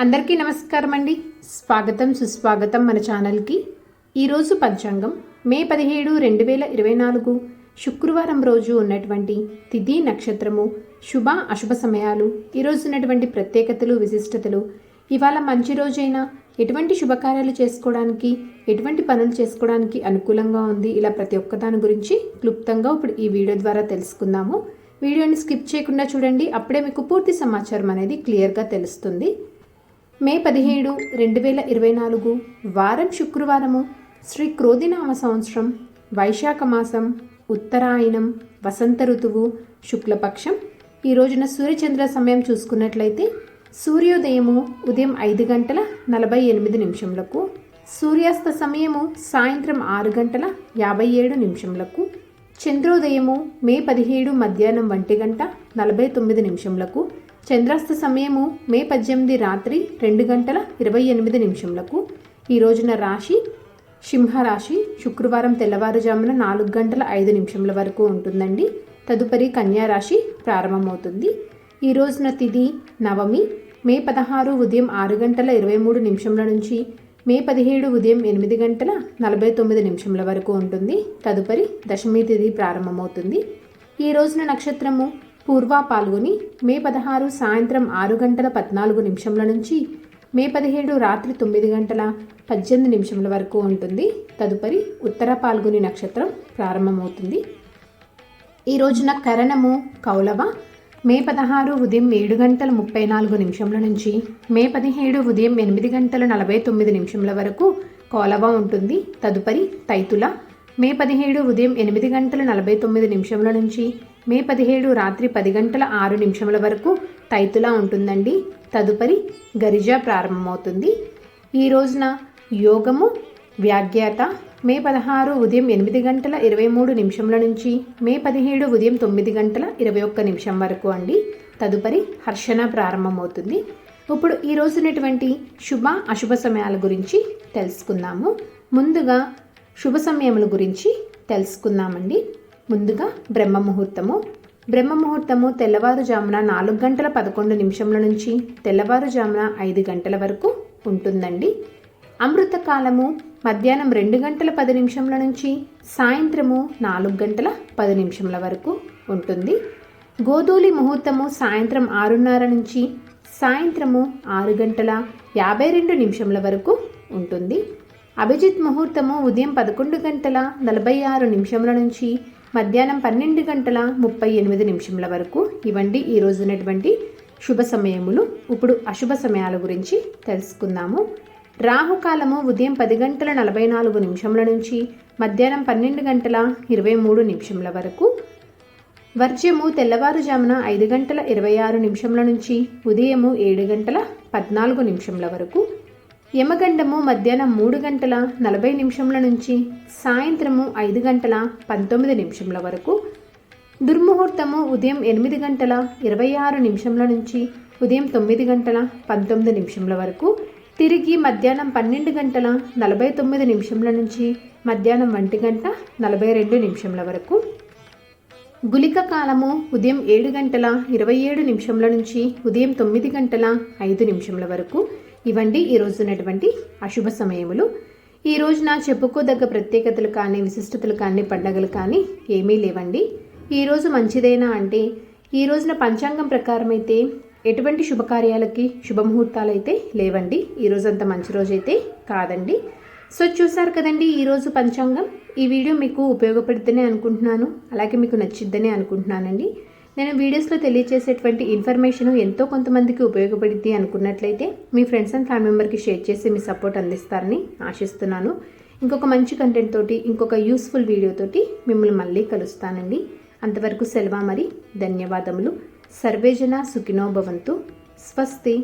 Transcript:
అందరికీ నమస్కారం అండి. స్వాగతం సుస్వాగతం మన ఛానల్కి. ఈరోజు పంచాంగం మే 17, 2024 శుక్రవారం రోజు ఉన్నటువంటి తిథి నక్షత్రము, శుభ అశుభ సమయాలు, ఈరోజు ఉన్నటువంటి ప్రత్యేకతలు విశిష్టతలు, ఇవాళ మంచి రోజైనా ఎటువంటి శుభకార్యాలు చేసుకోవడానికి, ఎటువంటి పనులు చేసుకోవడానికి అనుకూలంగా ఉంది, ఇలా ప్రతి ఒక్క దాని గురించి క్లుప్తంగా ఇప్పుడు ఈ వీడియో ద్వారా తెలుసుకుందాము. వీడియోని స్కిప్ చేయకుండా చూడండి, అప్పుడే మీకు పూర్తి సమాచారం అనేది క్లియర్గా తెలుస్తుంది. మే 17, 2024 వారం శుక్రవారము, శ్రీ క్రోధినామ సంవత్సరం, వైశాఖ మాసం, ఉత్తరాయణం, వసంత ఋతువు, శుక్లపక్షం. ఈ రోజున సూర్యచంద్ర సమయం చూసుకున్నట్లయితే సూర్యోదయము ఉదయం 5:48, సూర్యాస్త సమయము సాయంత్రం 6:57, చంద్రోదయము మే 17 మధ్యాహ్నం 1:49, చంద్రాస్త సమయము మే 18 రాత్రి 2:28. ఈ రోజున రాశి సింహరాశి, శుక్రవారం తెల్లవారుజామున 4:05 వరకు ఉంటుందండి. తదుపరి కన్యారాశి ప్రారంభమవుతుంది. ఈ రోజున తిథి నవమి, మే 16 ఉదయం 6:23 నుంచి మే 17 ఉదయం 8:49 వరకు ఉంటుంది. తదుపరి దశమి తిథి ప్రారంభమవుతుంది. ఈ రోజున నక్షత్రము పూర్వ పాల్గొని మే 16 సాయంత్రం 6:14 నుంచి మే 17 రాత్రి 9:18 వరకు ఉంటుంది. తదుపరి ఉత్తర పాల్గొని నక్షత్రం ప్రారంభమవుతుంది. ఈ రోజున కరణము కౌలవ, మే 16 ఉదయం 7:34 నుంచి మే 17 ఉదయం 8:49 వరకు కౌలవ ఉంటుంది. తదుపరి తైతుల, మే 17 ఉదయం 8:49 నుంచి మే 17 రాత్రి 10:06 వరకు తైతుల ఉంటుందండి. తదుపరి గరిజ ప్రారంభమవుతుంది. ఈ రోజున యోగము వ్యాఖ్యాత, మే 16 ఉదయం 8:23 నుంచి మే 17 ఉదయం 9:21 వరకు అండి. తదుపరి హర్షణ ప్రారంభమవుతుంది. ఇప్పుడు ఈ రోజునటువంటి శుభ అశుభ సమయాల గురించి తెలుసుకుందాము. ముందుగా శుభ సమయముల గురించి తెలుసుకుందామండి. ముందుగా బ్రహ్మముహూర్తము తెల్లవారుజామున 4:11 నుంచి తెల్లవారుజామున 5 గంటల వరకు ఉంటుందండి. అమృతకాలము మధ్యాహ్నం 2:10 నుంచి సాయంత్రము 4:10 వరకు ఉంటుంది. గోధూలి ముహూర్తము సాయంత్రం 6:30 నుంచి సాయంత్రము 6:52 వరకు ఉంటుంది. అభిజిత్ ముహూర్తము ఉదయం 11:46 నుంచి మధ్యాహ్నం 12:38 వరకు. ఇవండి ఈ రోజు ఉన్నటువంటి శుభ సమయములు. ఇప్పుడు అశుభ సమయాల గురించి తెలుసుకుందాము. రాహుకాలము ఉదయం 10:44 నుంచి మధ్యాహ్నం 12:23 వరకు. వర్జ్యము తెల్లవారుజామున 5:26 నుంచి ఉదయము 7:14 వరకు. యమగండము మధ్యాహ్నం 3:40 నుంచి సాయంత్రము 5:19 వరకు. దుర్ముహూర్తము ఉదయం 8:26 నుంచి ఉదయం 9:19 వరకు. తిరిగి మధ్యాహ్నం 12:49 నుంచి మధ్యాహ్నం 1:42 వరకు. గుళిక కాలము ఉదయం 7:27 నుంచి ఉదయం 9:05 వరకు. ఇవండి ఈ రోజు ఉన్నటువంటి అశుభ సమయములు. ఈ రోజున చెప్పుకోదగ్గ ప్రత్యేకతలు కానీ విశిష్టతలు కానీ పండగలు కానీ ఏమీ లేవండి. ఈరోజు మంచిదేనా అంటే ఈ రోజున పంచాంగం ప్రకారం అయితే ఎటువంటి శుభకార్యాలకి శుభముహూర్తాలు అయితే లేవండి. ఈరోజు అంత మంచి రోజు అయితే కాదండి. సో చూసారు కదండి ఈరోజు పంచాంగం. ఈ వీడియో మీకు ఉపయోగపడుతుందని అనుకుంటున్నాను, అలాగే మీకు నచ్చిద్దని అనుకుంటున్నానండి. నేను వీడియోస్లో తెలియజేసేటువంటి ఇన్ఫర్మేషన్ ఎంతో కొంతమందికి ఉపయోగపడుద్ది అనుకున్నట్లయితే మీ ఫ్రెండ్స్ అండ్ ఫ్యామిలీ మెంబర్కి షేర్ చేసి మీ సపోర్ట్ అందిస్తారని ఆశిస్తున్నాను. ఇంకొక మంచి కంటెంట్ తోటి, ఇంకొక యూస్ఫుల్ వీడియోతోటి మిమ్మల్ని మళ్ళీ కలుస్తానండి. అంతవరకు సెలవు, మరి ధన్యవాదములు. సర్వేజన సుఖినో భవంతు. స్వస్తి.